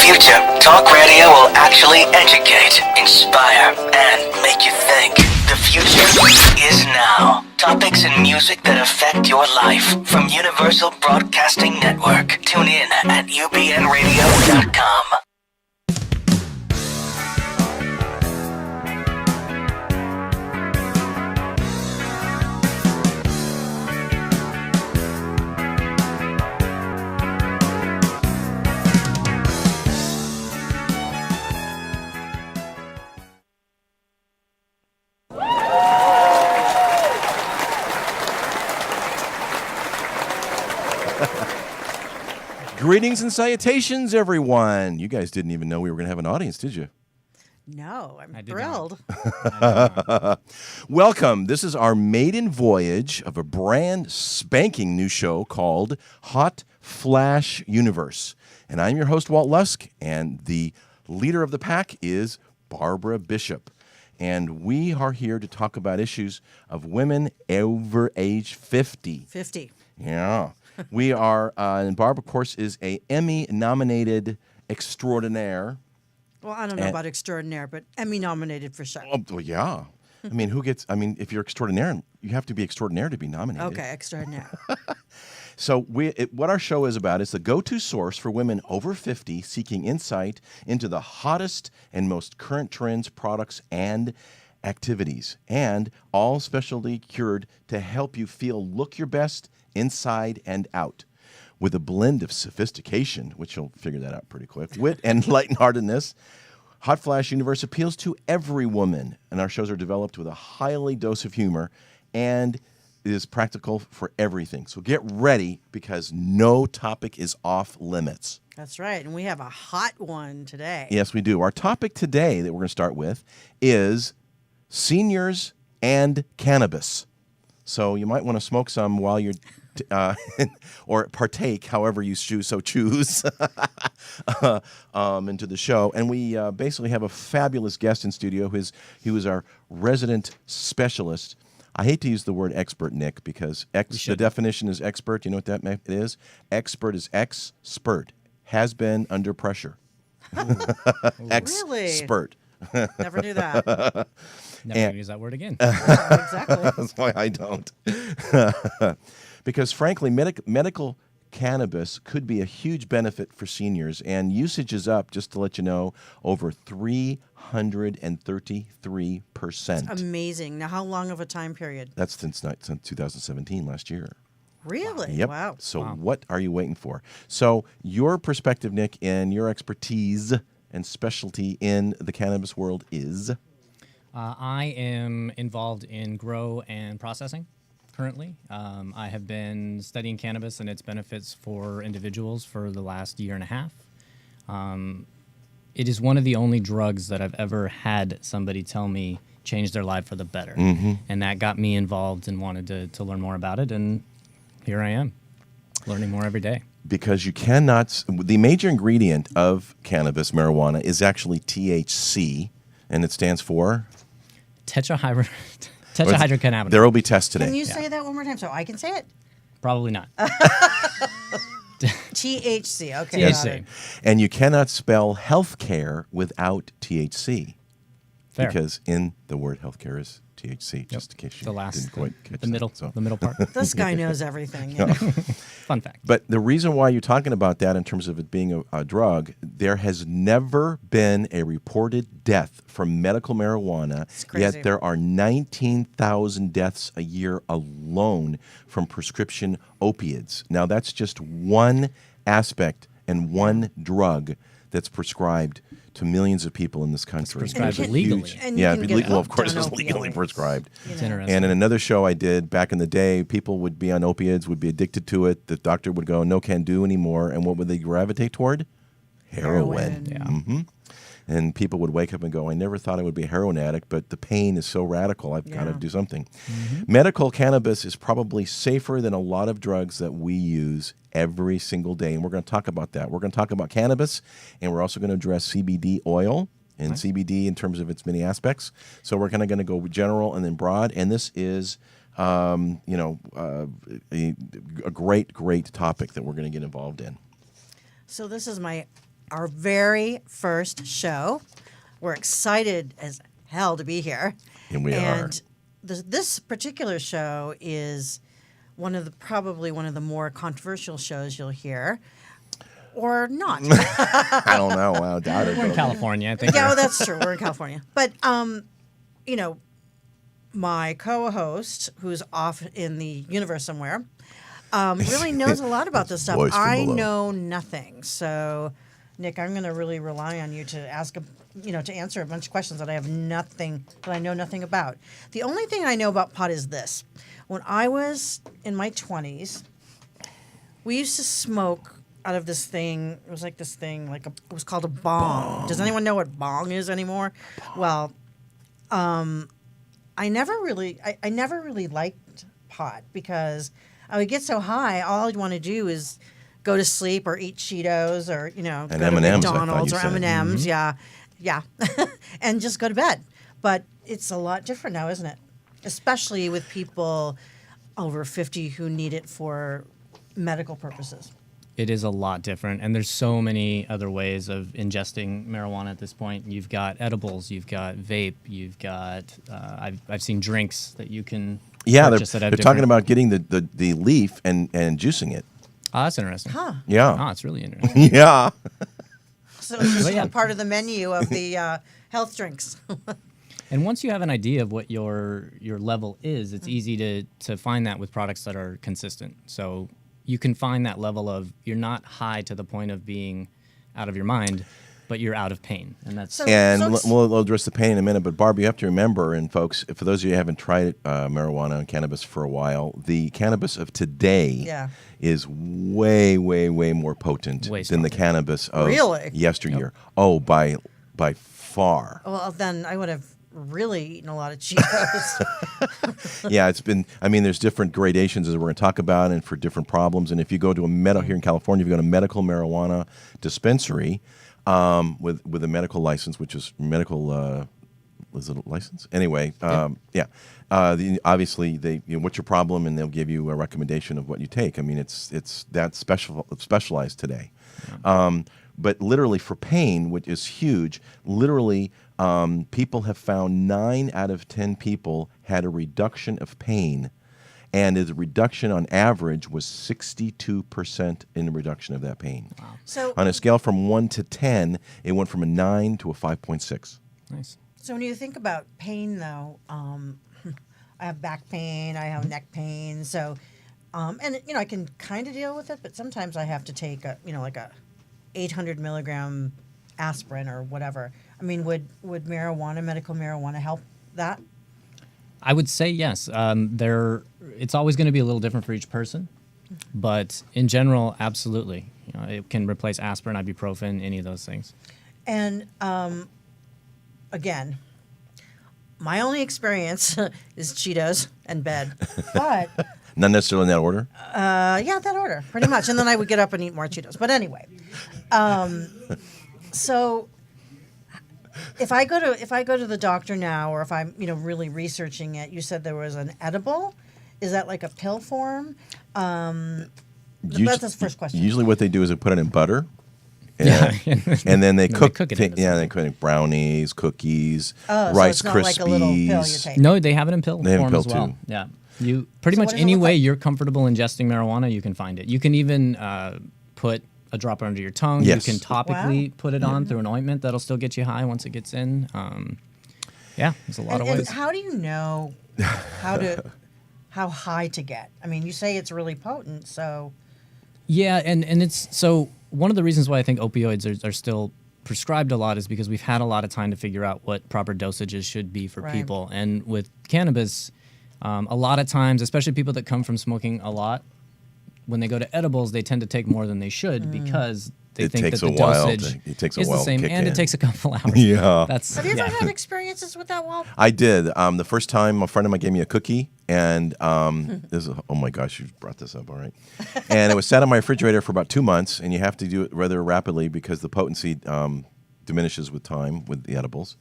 future, talk radio will actually educate, inspire, and make you think. The future is now. Topics and music that affect your life from Universal Broadcasting Network. Tune in at ubnradio.com. Greetings and salutations, everyone. You guys didn't even know we were going to have an audience, did you? No, I'm thrilled. Welcome. This is our maiden voyage of a brand spanking new show called Hot Flash Universe. And I'm your host, Walt Lusk, and the leader of the pack is Barbara Bishop. And we are here to talk about issues of women over age 50. 50. Yeah. We are, and Barb, of course, is a Emmy-nominated extraordinaire. Well, I don't know about extraordinaire, but Emmy-nominated for sure. Oh, well, yeah. I mean, if you're extraordinaire, you have to be extraordinaire to be nominated. Okay, extraordinaire. So what our show is about is the go-to source for women over 50 seeking insight into the hottest and most current trends, products, and activities, and all specially cured to help you look your best inside and out. With a blend of sophistication, which you'll figure that out pretty quick, wit and lightheartedness, Hot Flash Universe appeals to every woman, and our shows are developed with a highly dose of humor and is practical for everything. So get ready, because no topic is off limits. That's right, and we have a hot one today. Yes, we do. Our topic today that we're going to start with is seniors and cannabis. So you might want to smoke some while you're or partake, however you choose, into the show. And we basically have a fabulous guest in studio. He was our resident specialist. I hate to use the word expert, Nick, because the definition is expert. You know what that is? Expert is expert. Has been under pressure. Really? Expert. Never knew that. Never going to use that word again. Exactly. That's why I don't. Because frankly, medical cannabis could be a huge benefit for seniors, and usage is up, just to let you know, over 333%. Amazing. Now, how long of a time period? That's since 2017, last year. Really? Yep. Wow. So what are you waiting for? So your perspective, Nick, and your expertise and specialty in the cannabis world is? I am involved in grow and processing currently. I have been studying cannabis and its benefits for individuals for the last year and a half. It is one of the only drugs that I've ever had somebody tell me changed their life for the better. Mm-hmm. And that got me involved and wanted to learn more about it. And here I am, learning more every day. Because you cannot, the major ingredient of cannabis, marijuana, is actually THC, and it stands for? Tetrahydrocannabinol. There will be tests today. Can you say that one more time so I can say it? Probably not. THC. Okay. THC. And you cannot spell healthcare without THC. Fair. Because in the word healthcare is THC, just in case you the last, didn't quite catch the middle, that. So. the middle part. This guy knows everything. You know? Fun fact. But the reason why you're talking about that in terms of it being a drug, there has never been a reported death from medical marijuana, yet there are 19,000 deaths a year alone from prescription opioids. Now, that's just one aspect and one drug that's prescribed to millions of people in this country. Prescribed legally. Well, of course, it's legally prescribed. It's interesting. And in another show I did back in the day, people would be on opiates, would be addicted to it. The doctor would go, no, can't do anymore. And what would they gravitate toward? Heroin. Yeah. Mm-hmm. And people would wake up and go, I never thought I would be a heroin addict, but the pain is so radical, I've got to do something. Mm-hmm. Medical cannabis is probably safer than a lot of drugs that we use every single day. And we're going to talk about that. We're going to talk about cannabis, and we're also going to address CBD oil and CBD in terms of its many aspects. So we're kind of going to go general and then broad. And this is, a great topic that we're going to get involved in. So this is my our very first show. We're excited as hell to be here. And we are. This particular show is probably one of the more controversial shows you'll hear, or not. I don't know. I doubt it. We're in California, I think. Yeah, well, that's true. We're in California. But, my co-host, who's off in the universe somewhere, really knows a lot about this stuff. Voice from I below. know nothing. So, Nick, I'm going to really rely on you to to answer a bunch of questions that I know nothing about. The only thing I know about pot is this. When I was in my 20s, we used to smoke out of this thing. It was like this thing, it was called a bong. Does anyone know what bong is anymore? Well, I never really liked pot because I would get so high, all I'd want to do is go to sleep or eat Cheetos or, go to M&Ms, I thought McDonald's you or said. M&Ms, yeah, and just go to bed. But it's a lot different now, isn't it? Especially with people over 50 who need it for medical purposes. It is a lot different, and there's so many other ways of ingesting marijuana at this point. You've got edibles, you've got vape, you've got I've seen drinks that you can purchase that have they're talking about getting the leaf and juicing it. Oh, that's interesting. Huh. Yeah. Oh, it's really interesting. Yeah. So it's just yeah. part of the menu of the health drinks. And once you have an idea of what your level is, it's easy to find that with products that are consistent. So you can find that level of you're not high to the point of being out of your mind, but you're out of pain, and that's We'll address the pain in a minute. But Barb, you have to remember, and folks, for those of you who haven't tried marijuana and cannabis for a while, the cannabis of today is way, way, way more potent than the cannabis of yesteryear. Yep. Oh, by far. Well, then I would have really eaten a lot of Cheetos. Yeah, it's been. I mean, there's different gradations as we're going to talk about, and for different problems. And if you go to here in California, if you go to a medical marijuana dispensary with a medical license, which is medical. Is it a license? Anyway, obviously, what's your problem, and they'll give you a recommendation of what you take. I mean, it's that specialized today. But literally for pain, which is huge, literally people have found 9 out of 10 people had a reduction of pain, and the reduction on average was 62% in the reduction of that pain. Wow. So on a scale from 1 to 10, it went from a 9 to a 5.6. nice. So when you think about pain, though, I have back pain, I have neck pain, so and I can kind of deal with it, but sometimes I have to take a 800 milligram aspirin or whatever. I mean, would medical marijuana help that? I would say yes. It's always going to be a little different for each person, but in general, absolutely. It can replace aspirin, ibuprofen, any of those things. And again, my only experience is Cheetos and bed, but Not necessarily in that order. that order, pretty much. And then I would get up and eat more Cheetos. But anyway, so if I go to the doctor now, or if I'm really researching it, you said there was an edible. Is that like a pill form? That's the first question. Usually, what they do is they put it in butter. And then they cook it. They cook brownies, cookies, So Rice it's not like a little pill you Krispies. take. No, they have it in pill They have form pill as well. too. Yeah. You pretty So much what does it any look way like? you're comfortable ingesting marijuana, you can find it. You can even put a dropper under your tongue. Yes. You can topically Wow. put it on through an ointment that'll still get you high once it gets in. There's a lot of And ways. how do you know how high to get? I mean, you say it's really potent, so Yeah, and it's so one of the reasons why I think opioids are still prescribed a lot is because we've had a lot of time to figure out what proper dosages should be for Right. people. And with cannabis, a lot of times, especially people that come from smoking a lot, when they go to edibles, they tend to take more than they should because they It think takes that the a while dosage it takes a is while the to same, kick and in. it takes a couple hours. Yeah. That's have you ever yeah. had experiences with that, Walt? I did. The first time a friend of mine gave me a cookie, and this is, oh my gosh, you brought this up, all right. And it was sat on my refrigerator for about 2 months, and you have to do it rather rapidly because the potency diminishes with time with the edibles.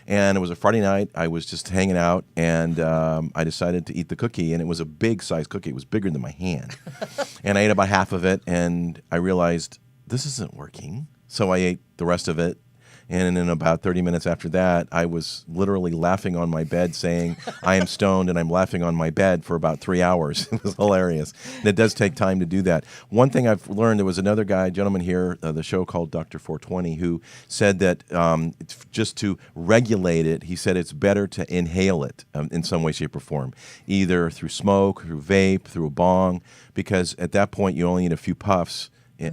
And it was a Friday night. I was just hanging out, and I decided to eat the cookie, and it was a big size cookie. It was bigger than my hand. And I ate about half of it, and I realized this isn't working. So I ate the rest of it. And in about 30 minutes after that, I was literally laughing on my bed saying, I am stoned, and I'm laughing on my bed for about 3 hours. It was hilarious. And it does take time to do that. One thing I've learned, there was another guy, gentleman here, the show called Dr. 420, who said that just to regulate it, he said it's better to inhale it in some way, shape, or form, either through smoke, through vape, through a bong, because at that point you only need a few puffs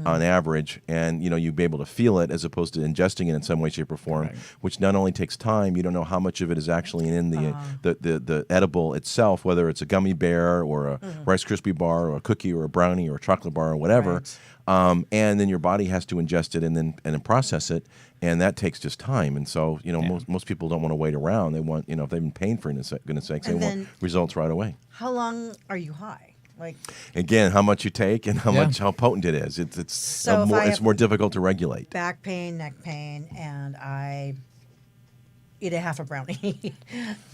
on average, and you'd be able to feel it as opposed to ingesting it in some way, shape, or form, which not only takes time, you don't know how much of it is actually in the edible itself, whether it's a gummy bear or a Rice Krispie bar or a cookie or a brownie or a chocolate bar or whatever, and then your body has to ingest it and then process it, and that takes just time. And so most people don't want to wait around. They want if they've been paying for it, goodness sakes, they want results right away. How long are you high? Again, how much you take and how potent it is. It's more difficult to regulate. Back pain, neck pain, and I eat a half a brownie.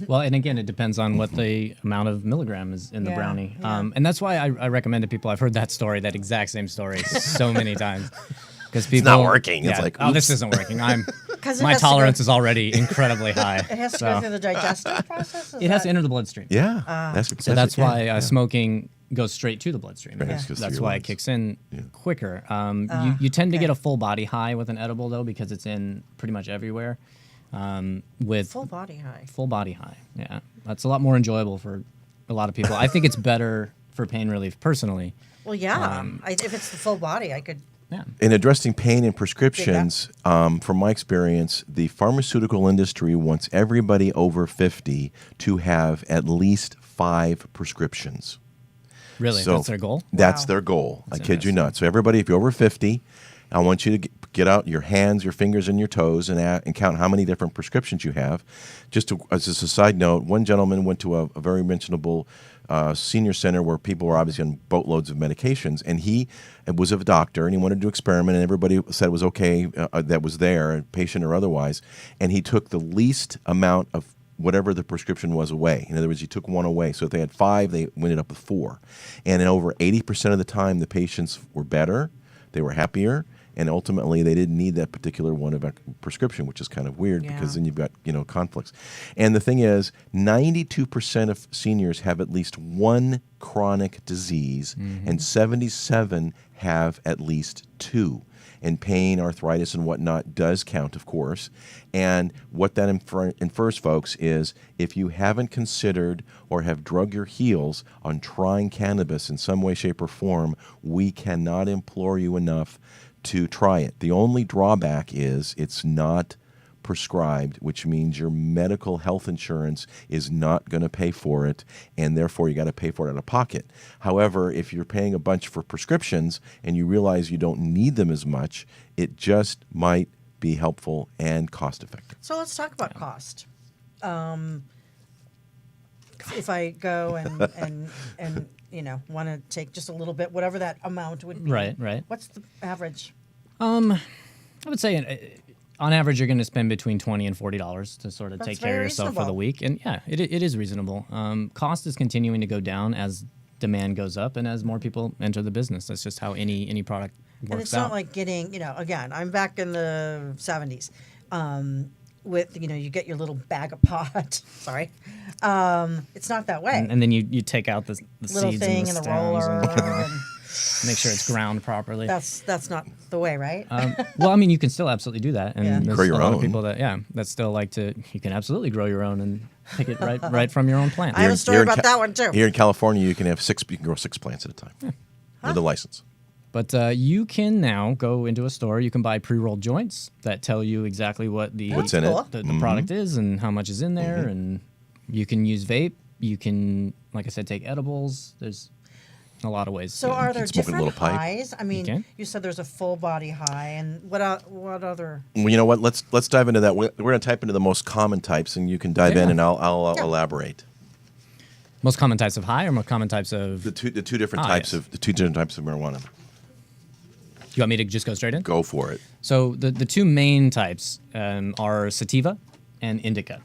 Well, and again, it depends on what the amount of milligram is in the brownie. And that's why I recommend to people. I've heard that story, that exact same story, so many times. Because people, it's not working. It's like, oh, this isn't working. My tolerance is already incredibly high. It has to go through the digestive process? It has to enter the bloodstream. Yeah. That's why smoking goes straight to the bloodstream. Right. That's why it kicks in quicker. You tend to get a full body high with an edible, though, because it's in pretty much everywhere. With full body high. Full body high, yeah. That's a lot more enjoyable for a lot of people. I think it's better for pain relief, personally. Well, yeah. If it's the full body, I could... Yeah. In addressing pain and prescriptions, from my experience, the pharmaceutical industry wants everybody over 50 to have at least 5 prescriptions. Really? So that's their goal? That's their goal. I kid you not. So everybody, if you're over 50, I want you to get out your hands, your fingers, and your toes and count how many different prescriptions you have. As a side note, one gentleman went to a very mentionable senior center where people were obviously on boatloads of medications, and he was a doctor, and he wanted to experiment, and everybody said it was okay that was there, patient or otherwise, and he took the least amount of whatever the prescription was away. In other words, he took one away. So if they had 5, they ended up with 4. And in over 80% of the time, the patients were better, they were happier, and ultimately they didn't need that particular one of a prescription, which is kind of weird because then you've got conflicts. And the thing is, 92% of seniors have at least one chronic disease, and 77 have at least 2. And pain, arthritis, and whatnot does count, of course. And what that infers, folks, is if you haven't considered or have drug your heels on trying cannabis in some way, shape, or form, we cannot implore you enough to try it. The only drawback is it's not prescribed, which means your medical health insurance is not going to pay for it, and therefore you got to pay for it out of pocket. However, if you're paying a bunch for prescriptions and you realize you don't need them as much, it just might be helpful and cost effective. So let's talk about cost. If I go and want to take just a little bit, whatever that amount would be. Right. What's the average? I would say on average, you're going to spend between $20 and $40 to sort of take care of yourself for the week. And yeah, it is reasonable. Cost is continuing to go down as demand goes up and as more people enter the business. That's just how any product works out. And it's not like getting, again, I'm back in the 70s. With, you get your little bag of pot. Sorry. It's not that way. And then you take out the little seeds thing and the and the roller. And make sure it's ground properly. That's not the way, right? Well, I mean, you can still absolutely do that. And there's grow your a lot own. of people that still like to, you can absolutely grow your own and pick it right from your own plant. I have a story about that one, too. Here in California, you can grow 6 plants at a time with a license. But you can now go into a store. You can buy pre-rolled joints that tell you exactly what What's in it. the product is and how much is in there. And you can use vape. You can, like I said, take edibles. There's a lot of ways. So are there smoke a different little pipe. highs? I mean, you said there's a full body high, and what other? Well, you know what? Let's dive into that. We're going to type into the most common types, and you can dive in, and I'll elaborate. Most common types of high, or most common types of The two different types of marijuana. You want me to just go straight in? Go for it. So the two main types are sativa and indica.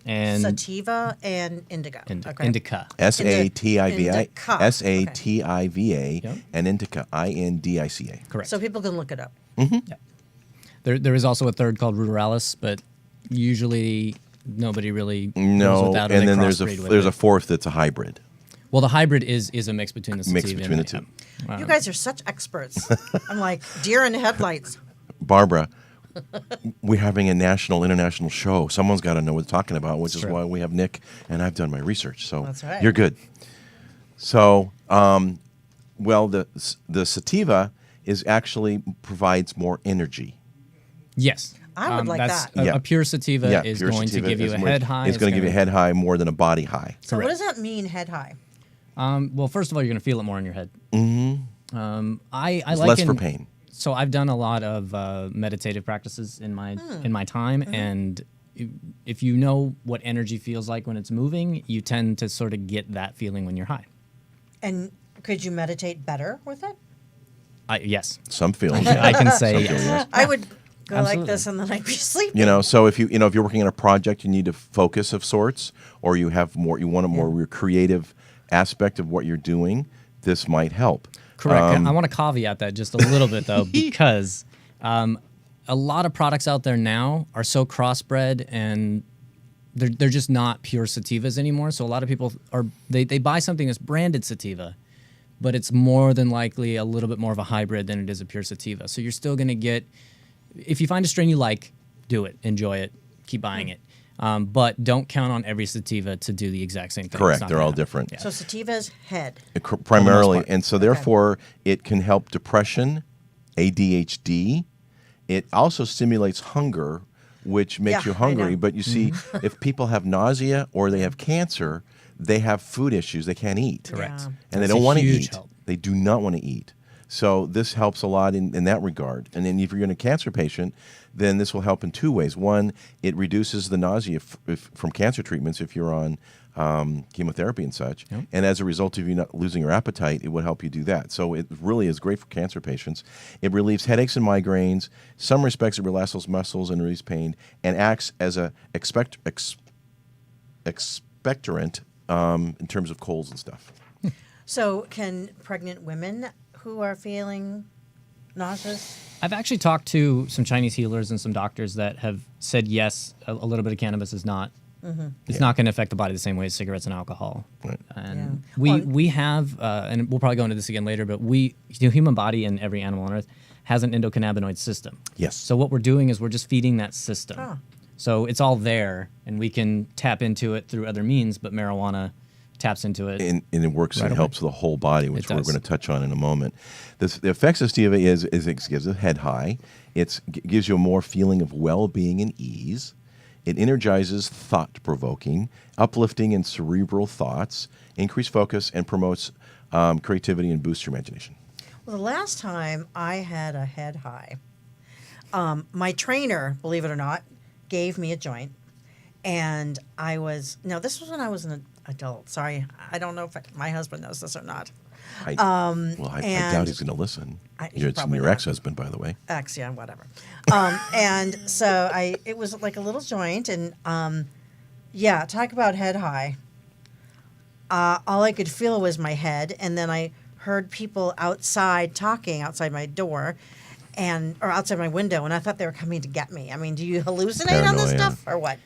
And Sativa and indica. Okay. Indica. Sativa. Indica. Sativa Yep. and indica. Indica. Correct. So people can look it up. Yeah. There is also a third called ruderalis, but usually nobody really knows No, what that, or and they then there's crossbreed with there's it. a fourth that's a hybrid. Well, the hybrid is a mix between the sativa Mix between and the two. You guys are such experts. I'm like deer in the headlights. Barbara, we're having a international show. Someone's got to know what we're talking about, which is true. why we have Nick, and I've done my research. So That's right. you're good. So, well, the sativa is actually provides more energy. Yes. I would like that's that. Yeah. A pure sativa is pure going sativa to give you is a more- head high. It's going to give you a head high more than a body high. So what does that mean, head high? Well, first of all, you're going to feel it more in your head. Mm-hmm. I It's like less for pain. So I've done a lot of meditative practices in my time, and if you know what energy feels like when it's moving, you tend to sort of get that feeling when you're high. And could you meditate better with it? Yes, Some feel. I can say Some feel, yes. yes. I would go like Absolutely. this and then I'd be sleeping. You know, so if if you're working on a project, you need a focus of sorts, or you want a more creative aspect of what you're doing. This might help. Correct. I want to caveat that just a little bit, though, because a lot of products out there now are so crossbred and they're just not pure sativas anymore. So a lot of people they buy something that's branded sativa, but it's more than likely a little bit more of a hybrid than it is a pure sativa. So you're still going to get, if you find a strain you like, do it, enjoy it, keep buying it. But don't count on every sativa to do the exact same thing. It's Correct. not They're gonna all happen. different. Yeah. So sativa's head. Primarily, part. and so therefore it can help depression, ADHD. It also stimulates hunger, which makes Yeah, you I hungry. know. But you see, if people have nausea or they have cancer, they have food issues. They can't eat. Correct. Yeah. And That's they don't a want to huge eat. help. They do not want to eat. So this helps a lot in that regard. And then if you're in a cancer patient, then this will help in two ways. One, it reduces the nausea from cancer treatments if you're on chemotherapy and such. Yep. And as a result of you not losing your appetite, it would help you do that. So it really is great for cancer patients. It relieves headaches and migraines. Some respects it relaxes muscles and relieves pain, and acts as a expectorant in terms of colds and stuff. So can pregnant women who are feeling nauseous? I've actually talked to some Chinese healers and some doctors that have said yes, a little bit of cannabis is not. It's not going to affect the body the same way as cigarettes and alcohol. Right. And Yeah. we have, and we'll probably go into this again later, but the human body and every animal on Earth has an endocannabinoid system. Yes. So what we're doing is we're just feeding that system. Oh. So it's all there, and we can tap into it through other means, but marijuana taps into it. And it works Right and away. helps the whole body, which It we're does. going to touch on in a moment. The effects of sativa is it gives a head high. It gives you a more feeling of well-being and ease. It energizes thought-provoking, uplifting and cerebral thoughts, increase focus, and promotes creativity and boosts your imagination. Well, the last time I had a head high, my trainer, believe it or not, gave me a joint. And this was when I was an adult. Sorry, I don't know if my husband knows this or not. I doubt and- he's going to listen. He's It's probably your not. ex-husband, by the way. Yeah, whatever. And so it was like a little joint, and talk about head high. All I could feel was my head, and then I heard people outside talking outside my door, or outside my window, and I thought they were coming to get me. I mean, do you hallucinate on this Paranoia. stuff, or what?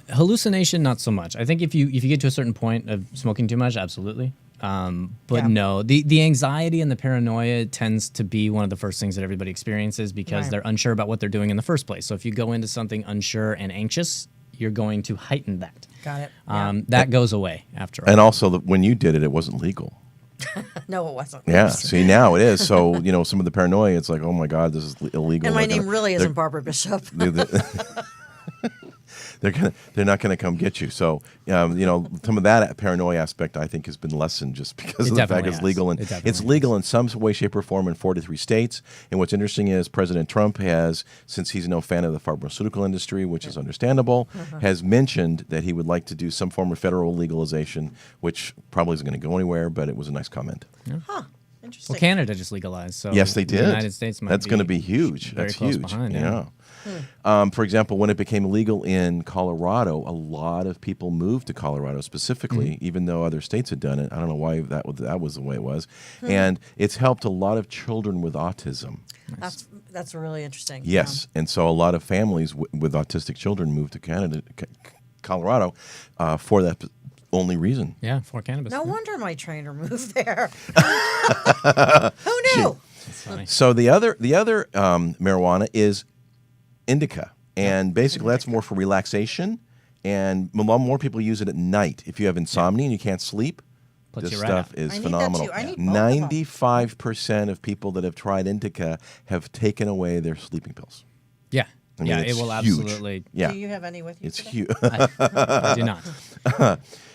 Hallucination, not so much. I think if you get to a certain point of smoking too much, absolutely. But Yeah. no, the anxiety and the paranoia tends to be one of the first things that everybody experiences because Right. they're unsure about what they're doing in the first place. So if you go into something unsure and anxious, you're going to heighten that. Got it. Yeah. That goes away after all. And also, when you did it, it wasn't legal. No, it wasn't. Yeah. See, now it is. So, some of the paranoia, it's like, oh my God, this is illegal. And my They're name gonna- really they're- isn't Barbara Bishop. they're not gonna come get you. So some of that paranoia aspect I think has been lessened just because It of the fact definitely it's has. legal and It definitely it's legal in some way, shape, or form in 43 states. And what's interesting is President Trump has, since he's no fan of the pharmaceutical industry, which is understandable, has mentioned that he would like to do some form of federal legalization, which probably isn't going to go anywhere. But it was a nice comment. Huh. Interesting. Well, Canada just legalized, so Yes, they the did. United States might That's going to be huge. very That's close huge. behind, yeah. For example, when it became legal in Colorado, a lot of people moved to Colorado specifically, even though other states had done it. I don't know why that was the way it was. And it's helped a lot of children with autism. That's really interesting. Yes, and so a lot of families with autistic children move to Canada, Colorado, for that only reason. Yeah, for cannabis. No yeah. wonder my trainer moved there. Who knew? That's funny. So the other marijuana is indica, and basically that's more for relaxation, and a lot more people use it at night. If you have insomnia and you can't sleep, Puts this you right stuff out. is I need that phenomenal. too. I need both of them. 95% of people that have tried indica have taken away their sleeping pills. Yeah. I mean, Yeah, it's it will huge. absolutely. Yeah, Do you have any with you it's today? huge. I do not.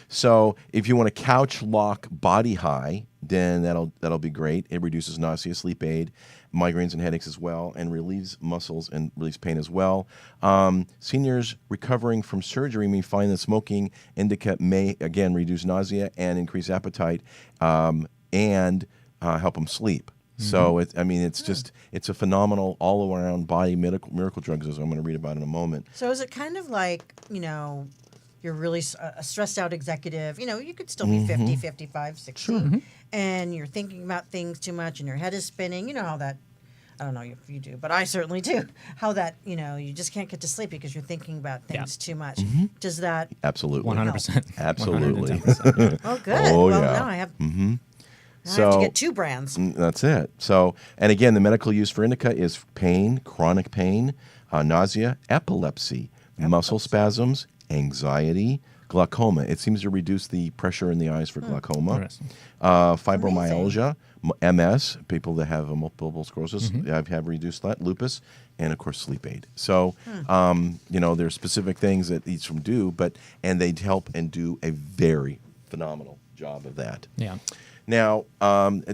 So if you want a couch lock body high, then that'll be great. It reduces nausea, sleep aid, migraines and headaches as well, and relieves muscles and relieves pain as well. Seniors recovering from surgery may find that smoking indica may again reduce nausea and increase appetite, and help them sleep. So it's a phenomenal all around body miracle drug, as I'm going to read about in a moment. So is it kind of like, you're really a stressed out executive, you could still be 50, 55, 60, and you're thinking about things too much and your head is spinning. You know how that, I don't know if you do, but I certainly do, how that, you just can't get to sleep because you're thinking about things too much. Does that? Absolutely. 100%. Absolutely. 110%. Oh, good. Oh, well, yeah. now I have, I have So to get 2 brands. That's it. So, and again, the medical use for indica is pain, chronic pain, nausea, epilepsy, muscle spasms, anxiety, glaucoma. It seems to reduce the pressure in the eyes for glaucoma. Interesting. Fibromyalgia, MS, people that have multiple sclerosis have reduced that, lupus, and of course sleep aid. So, there's specific things that each of them do, and they help and do a very phenomenal job of that. Yeah. Now, going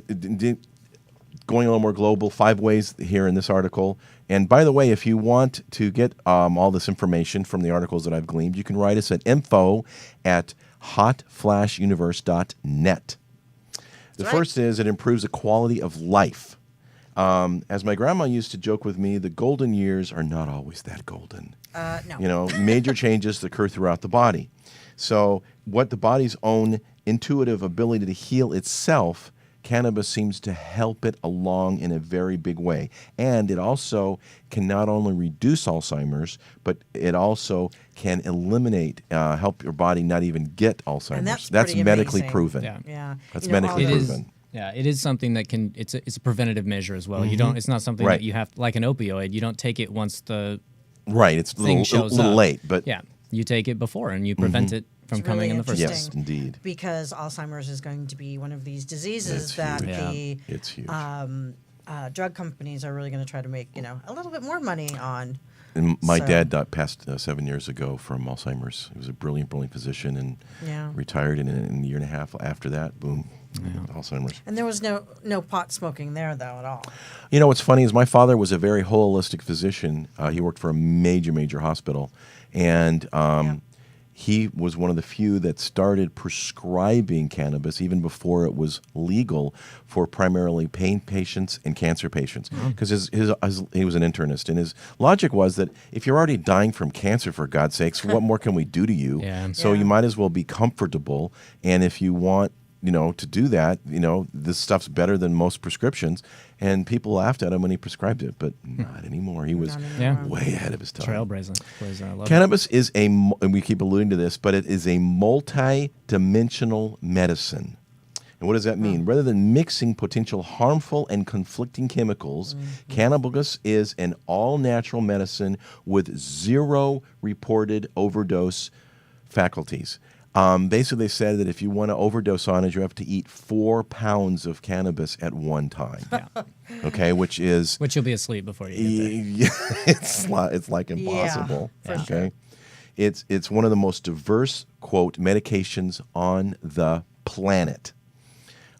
a little more global, 5 ways here in this article. And by the way, if you want to get all this information from the articles that I've gleaned, you can write us at info@hotflashuniverse.net. The first is it improves the quality of life. As my grandma used to joke with me, the golden years are not always that golden. No. Major changes occur throughout the body. So what the body's own intuitive ability to heal itself, cannabis seems to help it along in a very big way. And it also can not only reduce Alzheimer's, but it also can eliminate, help your body not even get Alzheimer's. And that's medically amazing. proven. Yeah. Yeah. That's You know, medically all It those- proven. it is something that can. It's a preventative measure as well. You don't. It's not something Right. that you have like an opioid. You don't take it once the Right. It's a thing little, shows little up. late, but Yeah, you take it before and you prevent it from It's coming really in the first place. yes, indeed. Because Alzheimer's is going to be one of these diseases It's that huge. the It's huge. drug companies are really going to try to make, a little bit more money on. And my So- dad passed 7 years ago from Alzheimer's. He was a brilliant physician and Yeah. retired. And in a year and a half after that, boom, Alzheimer's. And there was no pot smoking there, though, at all. You know what's funny is my father was a very holistic physician. He worked for a major hospital, and he was one of the few that started prescribing cannabis even before it was legal for primarily pain patients and cancer patients. Because he was an internist, and his logic was that if you're already dying from cancer, for God's sakes, what more can we do to you? Yeah. So Yeah. you might as well be comfortable, and if you want to do that, this stuff's better than most prescriptions. And people laughed at him when he prescribed it, but not anymore. He was Not anymore. Yeah. way ahead of his time. Trailblazer. I love it. Cannabis is and we keep alluding to this, but it is a multi-dimensional medicine. And what does that mean? Rather than mixing potential harmful and conflicting chemicals, cannabis is an all-natural medicine with 0 reported overdose faculties. Basically, they said that if you want to overdose on it, you have to eat 4 pounds of cannabis at one time. Okay, which is Which you'll be asleep before you get there. it's like impossible. for Okay, it's one of the most diverse medications on the planet.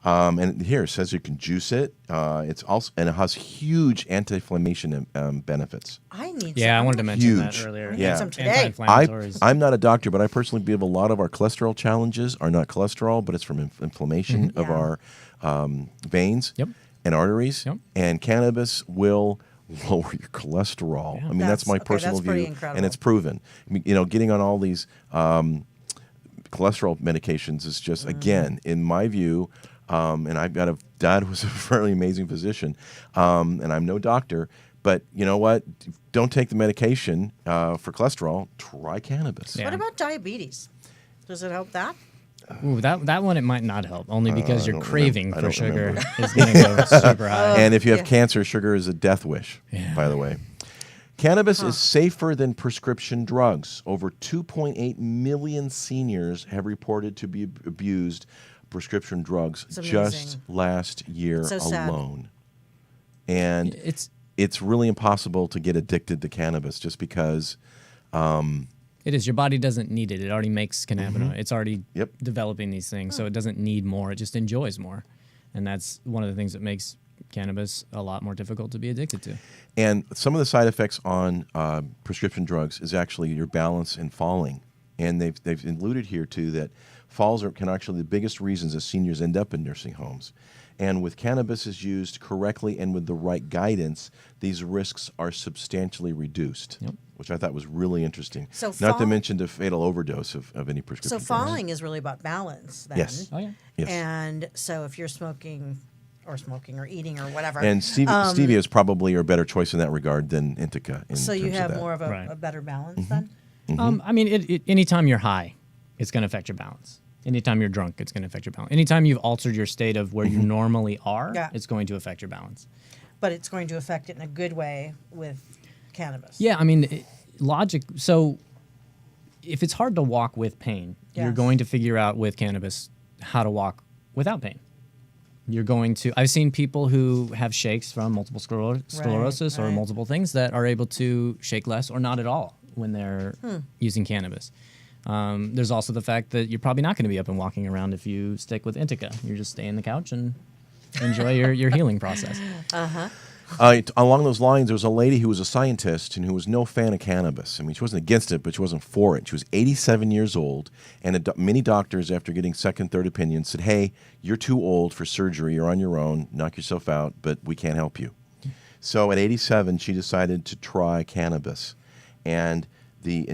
And here it says you can juice it. It's also and it has huge anti-inflammation benefits. I need Yeah, I some. wanted to mention that Huge. earlier. Yeah. Some today. Anti-inflammatories. I'm not a doctor, but I personally believe a lot of our cholesterol challenges are not cholesterol, but it's from inflammation of Yeah. our veins Yep. and arteries. Yep. And cannabis will lower your cholesterol. Yeah. I mean, that's my Okay, personal that's pretty view, incredible. and it's proven. I mean, getting on all these cholesterol medications is just, again, in my view, and I've got a dad who's a fairly amazing physician, and I'm no doctor, But you know what? Don't take the medication for cholesterol. Try cannabis. Yeah. What about diabetes? Does it help that? Ooh, that one it might not help, only because your don't craving remember. I for don't sugar remember. is going to go super high. And if you have Yeah. cancer, sugar is a death wish, by the way. Cannabis is safer than prescription drugs. Over 2.8 million seniors have reported to be abused prescription drugs It's just amazing. last year So sad. alone. And it's really impossible to get addicted to cannabis just because It is. Your body doesn't need it. It already makes cannabinoid. It's already Yep. developing these things, so it doesn't need more. It just enjoys more, and that's one of the things that makes cannabis a lot more difficult to be addicted to. And some of the side effects on prescription drugs is actually your balance and falling. And they've alluded here too that falls can actually be the biggest reasons that seniors end up in nursing homes. And with cannabis is used correctly and with the right guidance, these risks are substantially reduced, which I thought was really interesting. So not to mention the fatal overdose of any prescription So drugs. falling is really about balance then. Yes. Oh yeah. Yes. And so if you're smoking or eating or whatever. And stevia is probably a better choice in that regard than indica. so you terms of have that. more of a, Right. a better balance then? I mean, anytime you're high, it's going to affect your balance. Anytime you're drunk, it's going to affect your balance. Anytime you've altered your state of where you normally are, Yeah. it's going to affect your balance. But it's going to affect it in a good way with cannabis. Yeah, I mean, logic. So if it's hard to walk with pain, you're Yes. going to figure out with cannabis how to walk without pain. You're going to. I've seen people who have shakes from multiple sclerosis or right. multiple things that are able to shake less or not at all when they're using cannabis. There's also the fact that you're probably not going to be up and walking around if you stick with indica. You're just stay on the couch and enjoy your healing process. Along those lines, there was a lady who was a scientist and who was no fan of cannabis. I mean, she wasn't against it, but she wasn't for it. She was 87 years old, and many doctors, after getting second, third opinions, said, hey, you're too old for surgery. You're on your own. Knock yourself out, but we can't help you. So at 87, she decided to try cannabis. And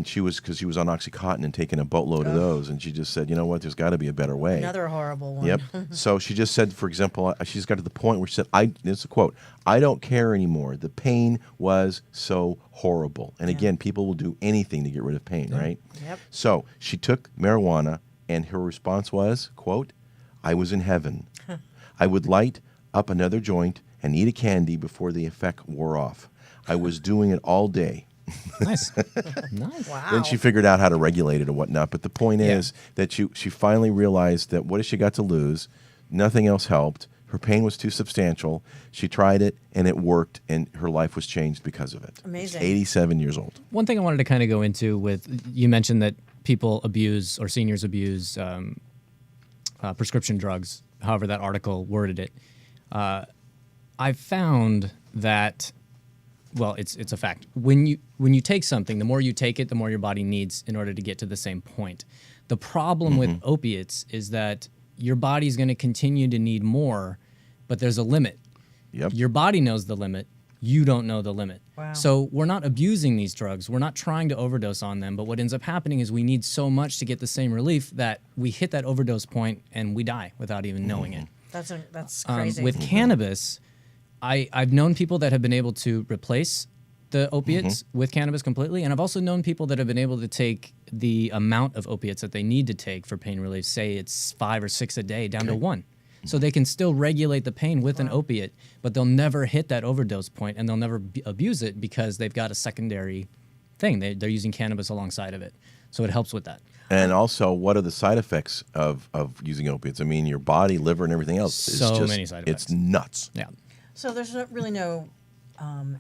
she was because she was on OxyContin and taking a boatload of those, and she just said, you know what, there's got to be a better way. Another horrible one. Yep. So she just said, for example, she's got to the point where she said, this is a quote, I don't care anymore. The pain was so horrible. And again, people will do anything to get rid of pain, right? Yep. So she took marijuana, and her response was, quote, I was in heaven. I would light up another joint and eat a candy before the effect wore off. I was doing it all day. Nice. Nice. Wow. Then she figured out how to regulate it and whatnot. But the point is that she finally realized that what has she got to lose? Nothing else helped. Her pain was too substantial. She tried it, and it worked, and her life was changed because of it. Amazing. She's 87 years old. One thing I wanted to kind of go into with, you mentioned that people abuse or seniors abuse prescription drugs, however that article worded it. I've found that, well, it's a fact. When you take something, the more you take it, the more your body needs in order to get to the same point. The problem with opiates is that your body's going to continue to need more, but there's a limit. Yep. Your body knows the limit. You don't know the limit. Wow. So we're not abusing these drugs. We're not trying to overdose on them. But what ends up happening is we need so much to get the same relief that we hit that overdose point and we die without even knowing it. That's crazy. With cannabis, I've known people that have been able to replace the opiates with cannabis completely, and I've also known people that have been able to take the amount of opiates that they need to take for pain relief, say it's 5 or 6 a day, down to 1. So they can still regulate the pain with an opiate, but they'll never hit that overdose point, and they'll never abuse it because they've got a secondary thing. They're using cannabis alongside of it, so it helps with that. And also, what are the side effects of using opiates? I mean, your body, liver, and everything else is So just, many side effects. It's nuts. Yeah. So there's really no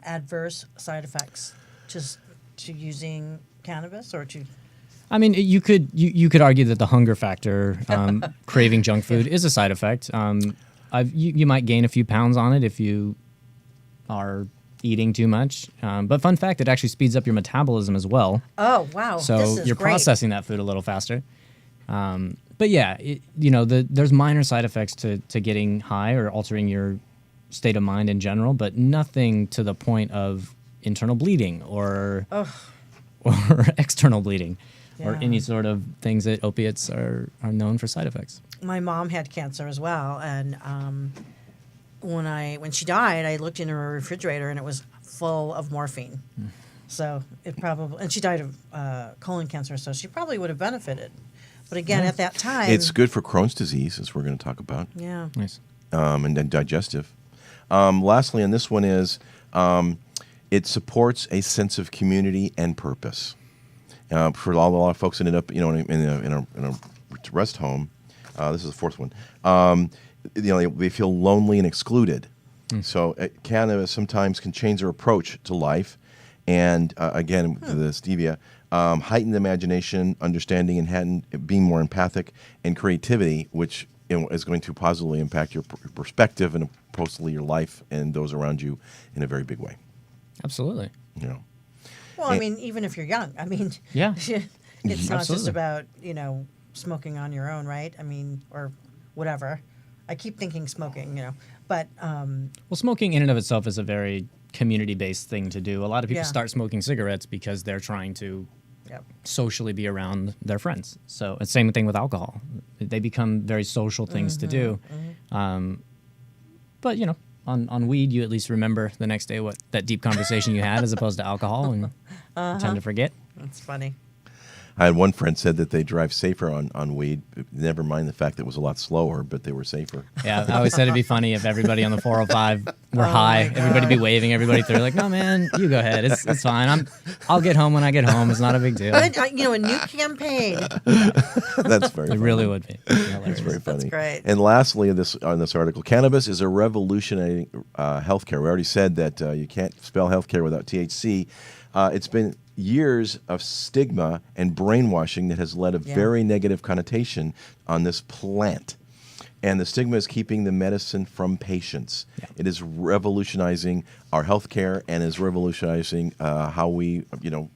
adverse side effects to using cannabis or to. I mean, you could argue that the hunger factor, craving junk food, is a side effect. You might gain a few pounds on it if you are eating too much. But fun fact, it actually speeds up your metabolism as well. Oh wow! So this is you're great. processing that food a little faster. But yeah, there's minor side effects to getting high or altering your state of mind in general, but nothing to the point of internal bleeding or external bleeding. Or Yeah. any sort of things that opiates are known for side effects. My mom had cancer as well, and when she died, I looked in her refrigerator and it was full of morphine. So it probably, and she died of colon cancer, so she probably would have benefited. But again, at that time, It's good for Crohn's disease, as we're going to talk about, yeah. Nice. and then digestive. Lastly, on this one is it supports a sense of community and purpose. For a lot of folks that end up, in a rest home, this is the fourth one. They feel lonely and excluded. So cannabis sometimes can change their approach to life, and again, the stevia, heightened imagination, understanding, and being more empathic and creativity, which is going to positively impact your perspective and possibly your life and those around you in a very big way. Absolutely. Well, I mean, even if you're young, I mean, Yeah. it's not just Absolutely. about, smoking on your own, right? I mean, or whatever. I keep thinking smoking, but Well, smoking in and of itself is a very community-based thing to do. A lot of people Yeah. start smoking cigarettes because they're trying to yep. socially be around their friends. So it's the same thing with alcohol. They become very social things to do. But, on weed, you at least remember the next day what that deep conversation you had as opposed to alcohol and tend to forget. That's funny. I had one friend said that they drive safer on weed. Never mind the fact that it was a lot slower, but they were safer. Yeah, I always said it'd be funny if everybody on the 405 were high. Everybody be waving everybody through. Like, no, man, you go ahead. It's fine. I'll get home when I get home. It's not a big deal. But, a new campaign. That's very It funny. really would be. That's very funny. That's great. And lastly, on this article, cannabis is a revolutionary healthcare. We already said that you can't spell healthcare without THC. It's been years of stigma and brainwashing that has led a very negative connotation on this plant. And the stigma is keeping the medicine from patients. Yeah. It is revolutionizing our healthcare and is revolutionizing how we,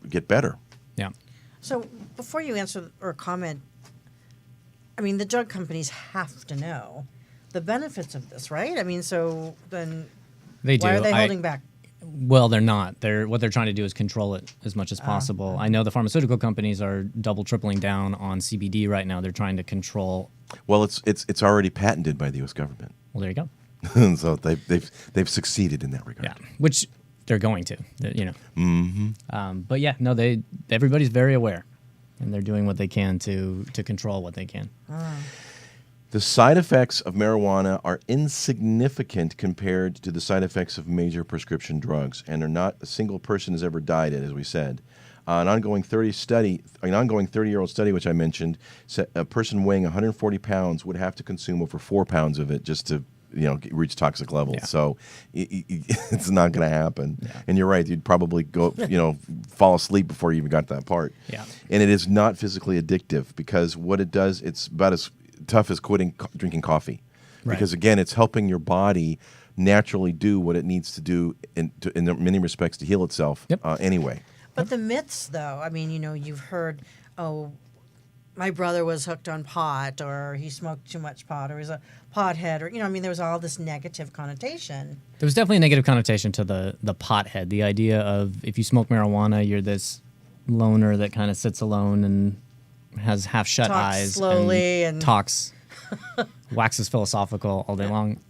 get better. Yeah. So before you answer or comment, I mean, the drug companies have to know the benefits of this, right? I mean, so then They do. why are they holding back? Well, they're not. What they're trying to do is control it as much as possible. I know the pharmaceutical companies are double, tripling down on CBD right now. They're trying to control. Well, it's already patented by the U.S. government, Well, there you go. so they've succeeded in that regard. Yeah, which they're going to. But yeah, no, everybody's very aware, and they're doing what they can to control what they can. The side effects of marijuana are insignificant compared to the side effects of major prescription drugs, and a single person has ever died, as we said. An ongoing 30-year-old study, which I mentioned, said a person weighing 140 pounds would have to consume over 4 pounds of it just to reach toxic levels. Yeah. So it's not going to happen. Yeah. And you're right; you'd probably go, fall asleep before you even got to that part. Yeah. And it is not physically addictive because what it does, it's about as tough as quitting drinking coffee. Right. Because again, it's helping your body naturally do what it needs to do in many respects to heal itself. Yep. Anyway. But the myths, though, I mean, you've heard, my brother was hooked on pot, or he smoked too much pot, or he's a pothead, or, there was all this negative connotation. There was definitely a negative connotation to the pothead. The idea of if you smoke marijuana, you're this loner that kind of sits alone and has half shut Talks eyes slowly and talks, waxes philosophical all day long.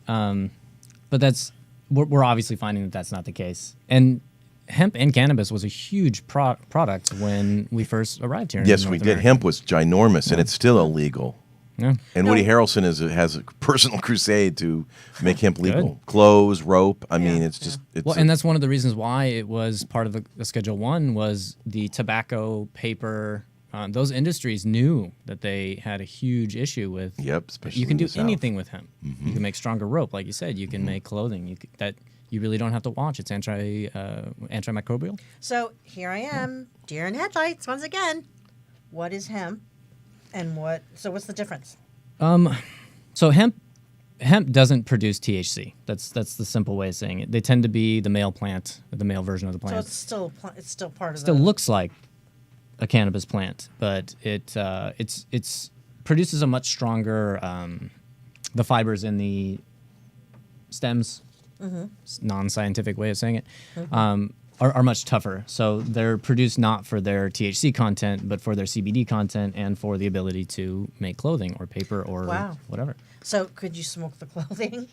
But we're obviously finding that that's not the case. And hemp and cannabis was a huge product when we first arrived here. Yes, in we North did. America. Hemp was ginormous, and it's still illegal. Yeah. And Woody Harrelson has a personal crusade to make hemp legal. Clothes, rope. I mean, it's just. It's Well, and that's one of the reasons why it was part of the Schedule 1 was the tobacco, paper. Those industries knew that they had a huge issue with. Yep, especially you can in do the South. anything with hemp. You can make stronger rope, like you said. You can make clothing. That you really don't have to watch. It's antimicrobial. So here I am, deer in headlights once again. What is hemp, and what's the difference? So hemp doesn't produce THC. That's the simple way of saying it. They tend to be the male plant, the male version of the So plant. it's still part of Still the. looks like a cannabis plant, but it's produces a much stronger. The fibers in the stems, non-scientific way of saying it, are much tougher. So they're produced not for their THC content, but for their CBD content and for the ability to make clothing or paper or Wow. whatever. So could you smoke the clothing?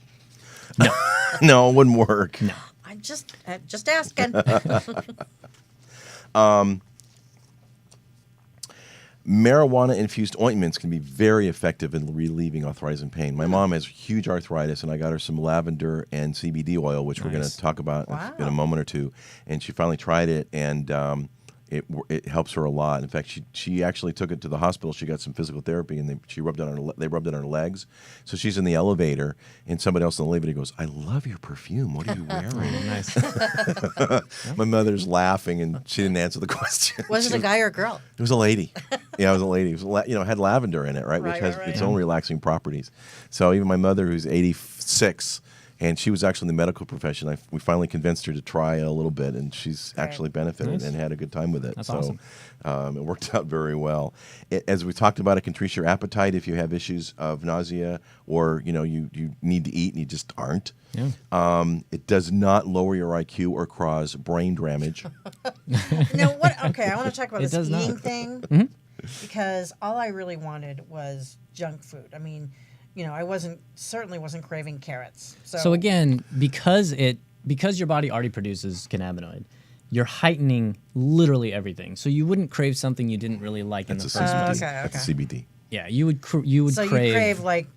No, it wouldn't work. No. I'm just asking. Marijuana-infused ointments can be very effective in relieving arthritis and pain. My mom has huge arthritis, and I got her some lavender and CBD oil, which we're going to talk about in a moment or two. And she finally tried it, and it helps her a lot. In fact, she actually took it to the hospital. She got some physical therapy, and they rubbed it on her legs. So she's in the elevator, and somebody else in the elevator goes, "I love your perfume. What are you wearing?" Nice. My mother's laughing, and she didn't answer the question. Was it a guy or a girl? It was a lady. Yeah, it was a lady. It was it had lavender in it, right? Which Right, has right, its right. own relaxing properties. So even my mother, who's 86, and she was actually in the medical profession, we finally convinced her to try it a little bit, and she's actually benefited Nice. and had a good time with it. That's so awesome. it worked out very well. As we talked about, it can increase your appetite if you have issues of nausea or you need to eat and you just aren't. Yeah. It does not lower your IQ or cause brain damage. No, what? Okay, I want to talk about It this does eating not. thing because all I really wanted was junk food. I mean, I certainly wasn't craving carrots. So again, because your body already produces cannabinoid, you're heightening literally everything. So you wouldn't crave something you didn't really like in the That's first a place. CBD. Okay. That's a CBD. Yeah, you would so crave you crave like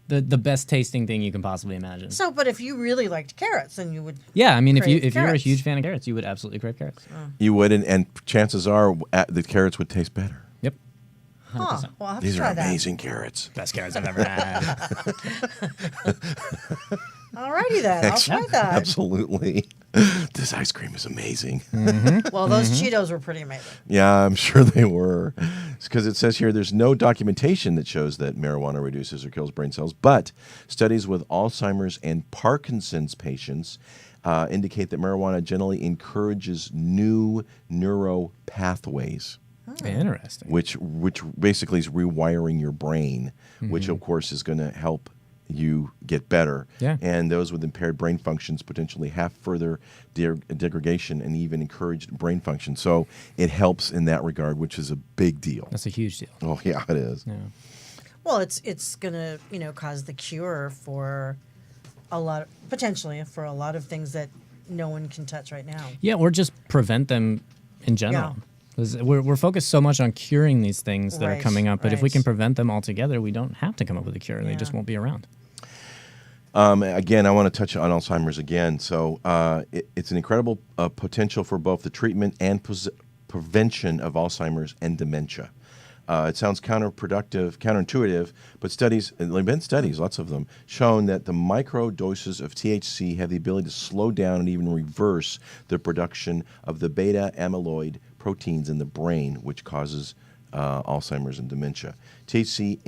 the best tasting thing you can possibly imagine. so. But if you really liked carrots, then you would. Yeah, I mean, if crave you're a carrots. huge fan of carrots, you would absolutely crave carrots. You would, and chances are the carrots would taste better. Yep. Huh. Well, I'll have These to are try that. amazing carrots. Best carrots I've ever had. Alrighty then, I'll try that. Absolutely. This ice cream is amazing. Well, those Cheetos were pretty amazing. Yeah, I'm sure they were. Because it says here there's no documentation that shows that marijuana reduces or kills brain cells, but studies with Alzheimer's and Parkinson's patients indicate that marijuana generally encourages new neuro pathways. Interesting. Which basically is rewiring your brain, which of course is going to help you get better. Yeah. And those with impaired brain functions potentially have further degradation and even encouraged brain function. So it helps in that regard, which is a big deal. That's a huge deal. Oh yeah, it is. Yeah. Well, it's gonna cause the cure for potentially for a lot of things that no one can touch right now. Yeah, or just prevent them in general. Yeah. 'Cause we're focused so much on curing these things that are Right, coming up, but if we right. can prevent them altogether, we don't have to come up with a cure. They just Yeah. won't be around. Again, I want to touch on Alzheimer's again. So it's an incredible potential for both the treatment and prevention of Alzheimer's and dementia. It sounds counterintuitive, but there have been studies, lots of them, shown that the micro doses of THC have the ability to slow down and even reverse the production of the beta amyloid proteins in the brain, which causes Alzheimer's and dementia. THC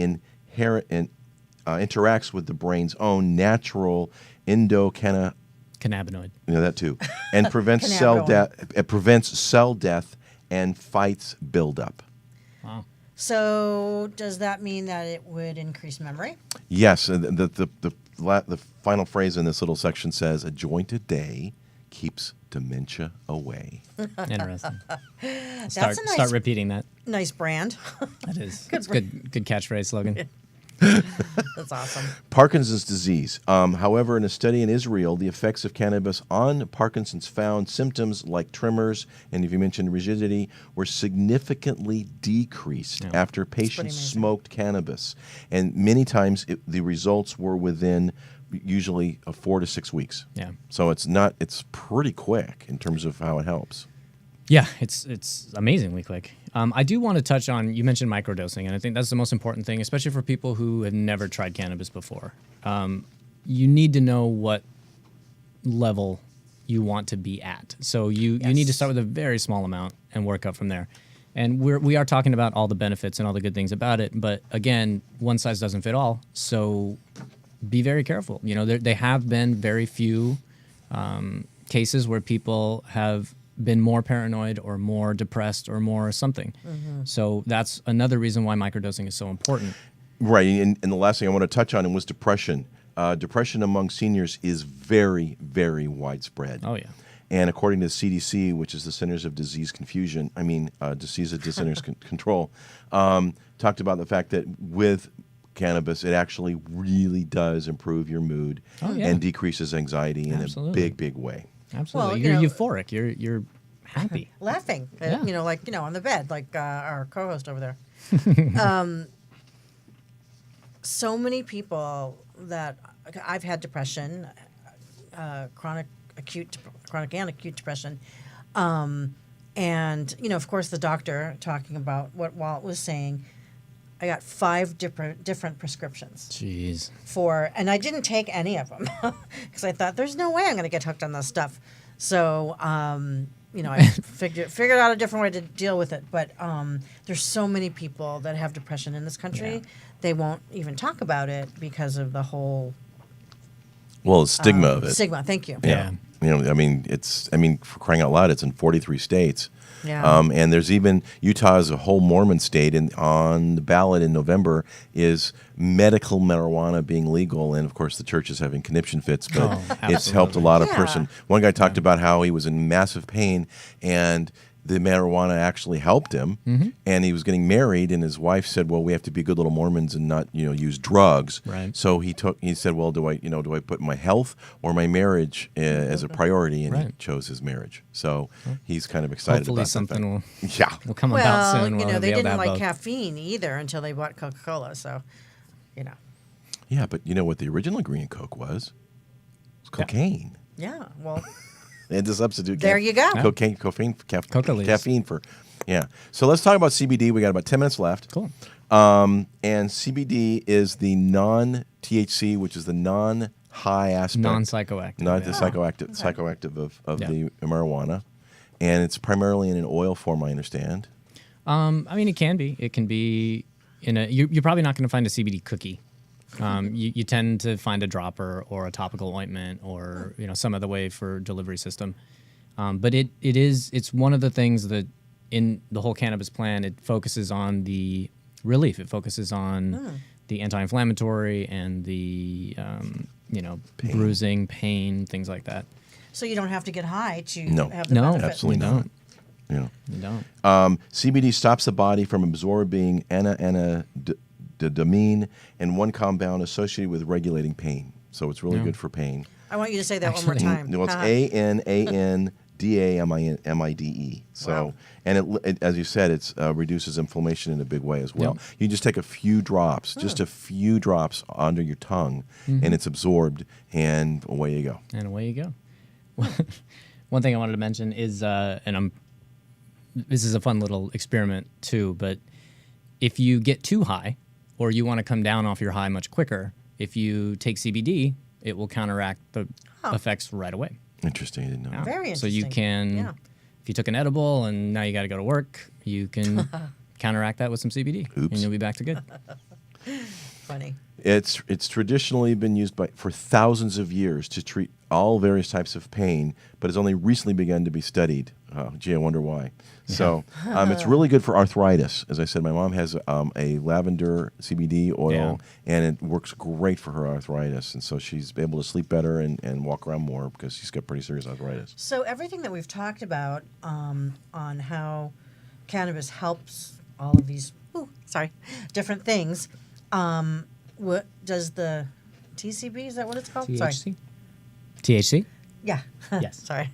interacts with the brain's own natural Cannabinoid. that too, and prevents cell death. It prevents cell death and fights buildup. Wow. So does that mean that it would increase memory? Yes, the final phrase in this little section says, "A joint a day keeps dementia away." Interesting. That's Start a nice, start repeating that. nice brand. That is. It's good catchphrase slogan. That's awesome. Parkinson's disease. However, in a study in Israel, the effects of cannabis on Parkinson's found symptoms like tremors and, if you mentioned rigidity, were significantly decreased after patients amazing. smoked cannabis. And many times the results were within usually 4 to 6 weeks. Yeah. So it's pretty quick in terms of how it helps. Yeah, it's amazingly quick. I do want to touch on, you mentioned microdosing, and I think that's the most important thing, especially for people who have never tried cannabis before. You need to know what level you want to be at. So you need to start with a very small amount and work up from there. And we are talking about all the benefits and all the good things about it, but again, one size doesn't fit all. So be very careful. There have been very few cases where people have been more paranoid or more depressed or more something. So that's another reason why microdosing is so important. Right, and the last thing I want to touch on was depression. Depression among seniors is very, very widespread. Oh, yeah. And according to the CDC, which is the Centers of Disease Control, talked about the fact that with cannabis, it actually really does improve your mood and decreases anxiety in a big way. Absolutely. Well, You're euphoric. You're happy. Laughing, on the bed, like our co-host over there. So many people that I've had depression, chronic and acute depression, and of course the doctor talking about what Walt was saying. I got 5 different prescriptions. Jeez. And I didn't take any of them because I thought there's no way I'm going to get hooked on this stuff. So I figured out a different way to deal with it. But there's so many people that have depression in this country. Yeah. They won't even talk about it because of the whole the stigma of it. Stigma. Thank you. Yeah. For crying out loud, it's in 43 states. Yeah. And there's even Utah is a whole Mormon state, and on the ballot in November is medical marijuana being legal, and of course the church is having conniption fits, but it's helped a lot of person. One guy talked about how he was in massive pain, and the marijuana actually helped him, and he was getting married, and his wife said, "Well, we have to be good little Mormons and not, use drugs." Right. So he said, "Well, do I put my health or my marriage as a priority?" And he chose his marriage. So he's kind of excited Hopefully about something will come Well, about soon. We'll they be able to didn't have like both. caffeine either until they bought Coca-Cola. So, Yeah, but you know what the original ingredient Coke was? It's cocaine. Yeah. Well, They had to substitute. There you go. Cocaine, Coca leaves. caffeine for. Yeah. So let's talk about CBD. We got about 10 minutes left. Cool. And CBD is the non-THC, which is the non-high aspect. Non-psychoactive. Not the psychoactive of the marijuana. And it's primarily in an oil form, I understand. It can be. It can be you're probably not going to find a CBD cookie. You tend to find a dropper or a topical ointment or some other way for delivery system. But it's one of the things that in the whole cannabis plan, it focuses on the relief. It focuses on the anti-inflammatory and the bruising, pain, things like that. so you don't have to get high to have the No, benefit. Absolutely You not. don't. You don't. CBD stops the body from absorbing anandamine and one compound associated with regulating pain. So it's really good for pain. I want you to say that one more time. Well, it's ANANDAMIDE. So, Wow. and it, as you said, it reduces inflammation in a big way as well. Yep. You just take a few drops, just a few drops under your tongue, and it's absorbed, and away you go. And away you go. One thing I wanted to mention is, this is a fun little experiment too, but if you get too high or you want to come down off your high much quicker, if you take CBD, it will counteract the effects right away. Interesting. I didn't know. Yeah. Very So you interesting. can, if you took an edible and now you got to go to work, you can counteract that with some CBD, and you'll be back to good. Funny. It's traditionally been used for thousands of years to treat all various types of pain, but it's only recently begun to be studied. Gee, I wonder why. So it's really good for arthritis. As I said, my mom has a lavender CBD oil, and it works great for her arthritis. And so she's able to sleep better and walk around more because she's got pretty serious arthritis. So everything that we've talked about on how cannabis helps all of these different things, what does the TCB, is that what it's called? Sorry. THC? Yeah. Yes. Sorry.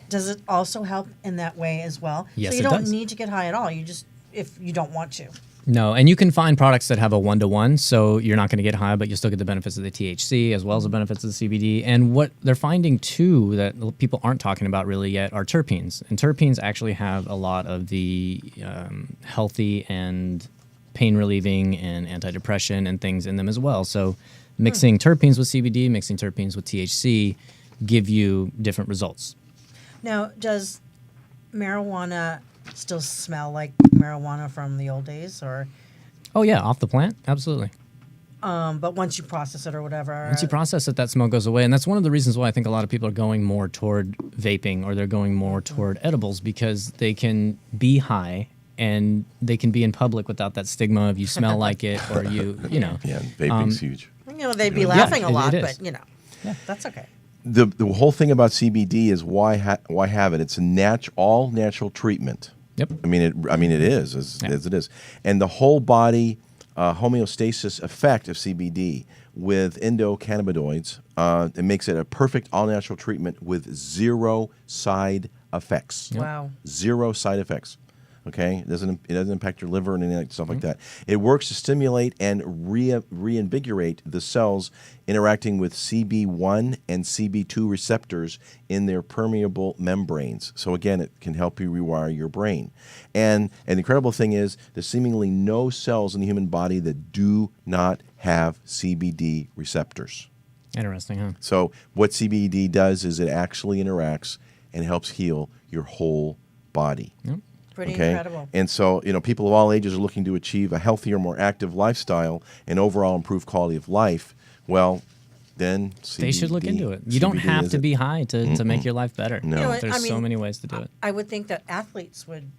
Does it also help in that way as well? Yes, So you it don't does. need to get high at all. You just, if you don't want to. No, and you can find products that have a 1-to-1, so you're not going to get high, but you'll still get the benefits of the THC as well as the benefits of the CBD. And what they're finding too that people aren't talking about really yet are terpenes. And terpenes actually have a lot of the healthy and pain relieving and antidepressant and things in them as well. So mixing terpenes with CBD, mixing terpenes with THC give you different results. Now, does marijuana still smell like marijuana from the old days, or? Oh yeah, off the plant, absolutely. But once you process it or whatever. Once you process it, that smell goes away, and that's one of the reasons why I think a lot of people are going more toward vaping or they're going more toward edibles, because they can be high and they can be in public without that stigma of you smell like it or you know. Yeah, vaping's huge. They'd be laughing a lot, it is. but that's okay. The whole thing about CBD is why have it? It's a all natural treatment. Yep. I mean it is as it is, and the whole body homeostasis effect of CBD with endocannabinoids. It makes it a perfect all-natural treatment with zero side effects. Wow. Zero side effects. Okay, it doesn't impact your liver and any stuff like that. It works to stimulate and reinvigorate the cells interacting with CB1 and CB2 receptors in their permeable membranes. So again, it can help you rewire your brain. And an incredible thing is there's seemingly no cells in the human body that do not have CBD receptors. Interesting, huh? So what CBD does is it actually interacts and helps heal your whole body. Yep. Pretty incredible. And so, people of all ages are looking to achieve a healthier, more active lifestyle and overall improve quality of life. Well, then they should look into it. You don't have to be high to make your life better. No. There's so many ways to do it. I would think that athletes would.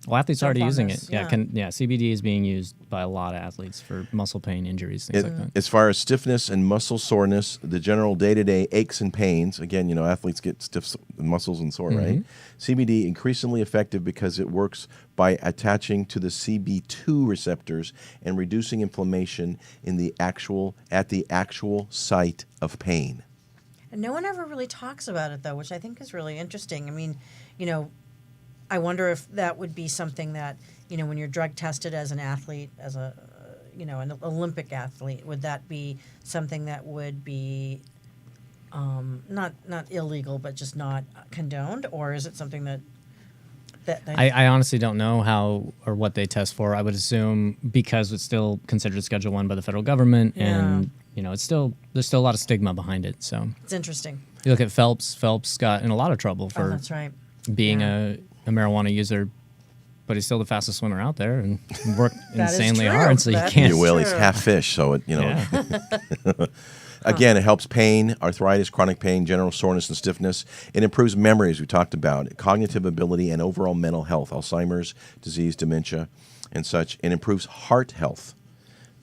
Well, athletes are already jump on using this, it. Yeah, CBD is being used by a lot of athletes for muscle pain, injuries, things like that. As far as stiffness and muscle soreness, the general day-to-day aches and pains, again, athletes get stiff muscles and sore, right? CBD increasingly effective because it works by attaching to the CB2 receptors and reducing inflammation at the actual site of pain. And no one ever really talks about it, though, which I think is really interesting. I mean, I wonder if that would be something that, when you're drug tested as an athlete, as an Olympic athlete, would that be something that would be not illegal, but just not condoned? Or is it something that I honestly don't know how or what they test for. I would assume because it's still considered Schedule 1 by the federal government, and there's still a lot of stigma behind it. So it's interesting. You look at Phelps. Phelps got in a lot of trouble for that's right. being a marijuana user, but he's still the fastest swimmer out there and worked insanely hard. So you can't. Well, he's half fish, so Again, it helps pain, arthritis, chronic pain, general soreness and stiffness. It improves memory, as we talked about, cognitive ability, and overall mental health, Alzheimer's disease, dementia, and such. It improves heart health.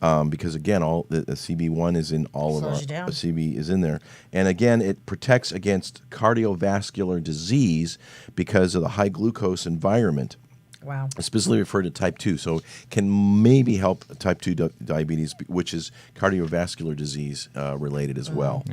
Because again, all the CB1 is in all of our CB is in there, and again, it protects against cardiovascular disease because of the high glucose environment. Wow. Specifically referred to type 2, so can maybe help type 2 diabetes, which is cardiovascular disease related as well.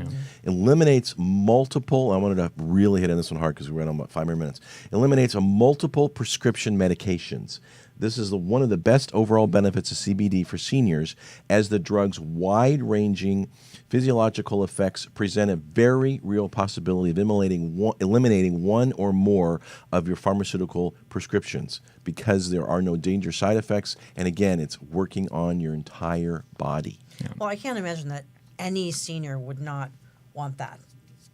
Eliminates multiple, I wanted to really hit on this one hard because we ran on about 5 more minutes. Eliminates multiple prescription medications. This is one of the best overall benefits of CBD for seniors, as the drug's wide-ranging physiological effects present a very real possibility of eliminating one or more of your pharmaceutical prescriptions because there are no dangerous side effects. And again, it's working on your entire body. Well, I can't imagine that any senior would not want that.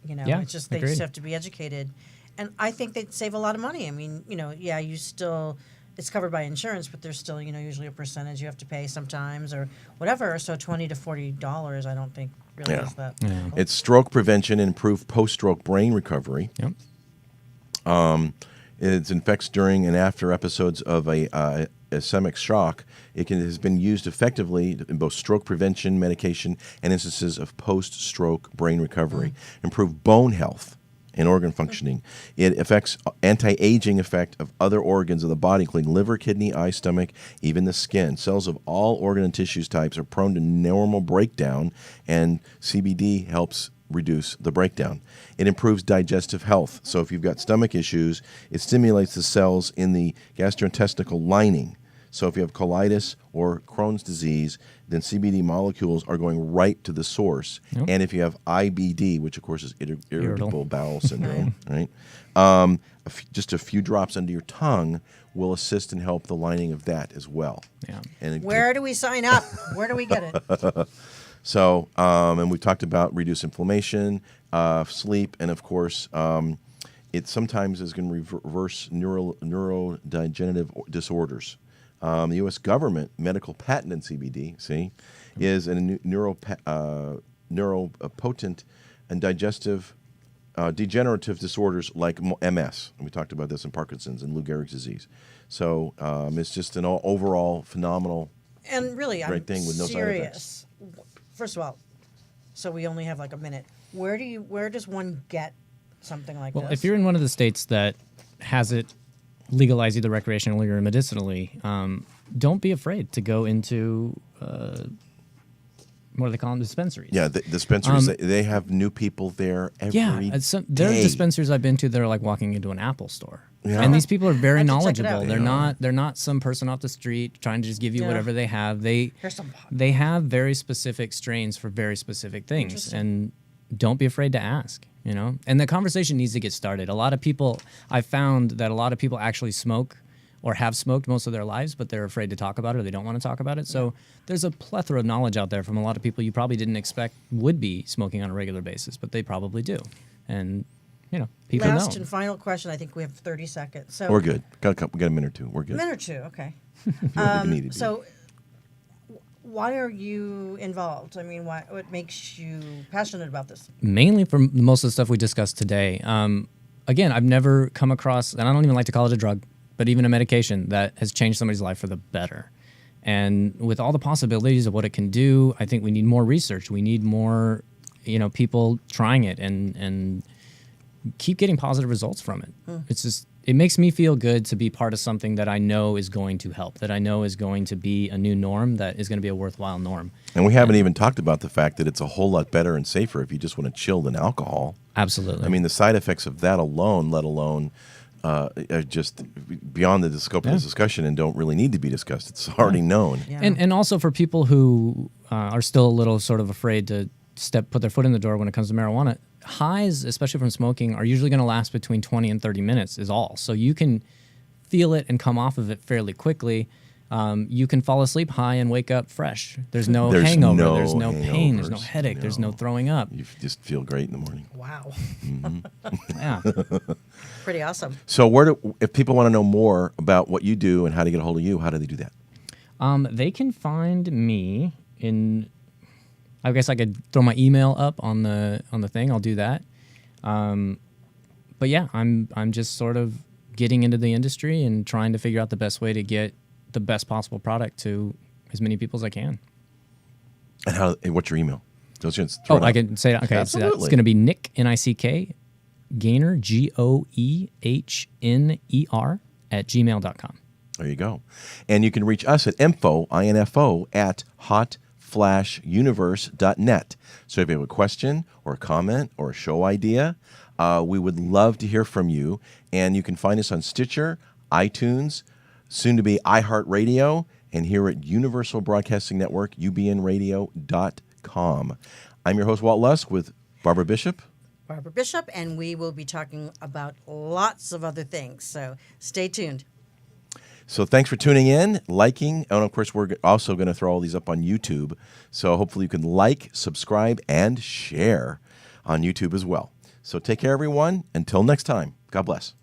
It's just they agreed. just have to be educated. And I think they'd save a lot of money. I mean, you still... It's covered by insurance, but there's still, usually a percentage you have to pay sometimes or whatever. So $20 to $40, I don't think really is that. Yeah. It's stroke prevention and improved post-stroke brain recovery. Yep. It infects during and after episodes of a ischemic shock. It has been used effectively in both stroke prevention medication and instances of post-stroke brain recovery. Improve bone health and organ functioning. It affects anti-aging effect of other organs of the body, including liver, kidney, eye, stomach, even the skin. Cells of all organ and tissues types are prone to normal breakdown, and CBD helps reduce the breakdown. It improves digestive health. So if you've got stomach issues, it stimulates the cells in the gastrointestinal lining. So if you have colitis or Crohn's disease, then CBD molecules are going right to the source. Yep. And if you have IBD, which of course is irritable bowel syndrome, right? Just a few drops under your tongue will assist and help the lining of that as well. Yeah. And where do we sign up? Where do we get it? So, and we talked about reduce inflammation, sleep, and of course, it sometimes is going to reverse neurodegenerative disorders. The U.S. government medical patent in CBD, is a neuropotent and degenerative disorders like MS. And we talked about this in Parkinson's and Lou Gehrig's disease. So it's just an overall phenomenal and really great thing with no side effects. First of all, so we only have like a minute. Where does one get something like this? Well, if you're in one of the states that has it legalize either recreationally or medicinally, don't be afraid to go into what do they call them? Dispensaries. Yeah, the dispensaries, they have new people there every there are day. dispensaries I've been to that are like walking into an Apple store. Yeah. And these people are very I have to check it knowledgeable. out. They're not some person off the street trying to just give you Yeah. whatever they have. Here's some pot. They have very specific strains for very specific things. Interesting. And don't be afraid to ask, you know? And the conversation needs to get started. I found that a lot of people actually smoke or have smoked most of their lives, but they're afraid to talk about it or they don't want to talk about it. So there's a plethora of knowledge out there from a lot of people you probably didn't expect would be smoking on a regular basis, but they probably do. And, you know, people Last know. and final question. I think we have 30 seconds. So We're good. We got a minute or two. We're good. a minute or two. Okay. You don't need to be. So, why are you involved? I mean, what makes you passionate about this? Mainly for most of the stuff we discussed today. Again, I've never come across, and I don't even like to call it a drug, but even a medication that has changed somebody's life for the better. And with all the possibilities of what it can do, I think we need more research. We need more, people trying it and keep getting positive results from it. It's just, it makes me feel good to be part of something that I know is going to help, that I know is going to be a new norm, that is going to be a worthwhile norm. And we haven't even talked about the fact that it's a whole lot better and safer if you just want to chill than alcohol. Absolutely. I mean, the side effects of that alone, let alone are just beyond the scope of this discussion and don't really need to be discussed. It's already known. Yeah. And also for people who are still a little sort of afraid to put their foot in the door when it comes to marijuana, highs, especially from smoking, are usually going to last between 20 and 30 minutes is all. So you can feel it and come off of it fairly quickly. You can fall asleep high and wake up fresh. There's no hangover. There's no pain. There's no headache. There's no throwing up. You just feel great in the morning. Wow. Yeah. Pretty awesome. So if people want to know more about what you do and how to get a hold of you, how do they do that? They can find me in. I guess I could throw my email up on the thing. I'll do that. But yeah, I'm just sort of getting into the industry and trying to figure out the best way to get the best possible product to as many people as I can. And what's your email? I can say that. Okay, so Absolutely. it's going to be Nick, Nick, Goehner, Goehner @gmail.com. There you go. And you can reach us at info at hotflashuniverse.net. So if you have a question or a comment or a show idea, we would love to hear from you. And you can find us on Stitcher, iTunes, soon to be iHeartRadio, and here at Universal Broadcasting Network, ubnradio.com. I'm your host, Walt Lusk, with Barbara Bishop. And we will be talking about lots of other things. So stay tuned. So thanks for tuning in, liking, and of course we're also going to throw all these up on YouTube. So hopefully you can like, subscribe, and share on YouTube as well. So take care, everyone. Until next time, God bless.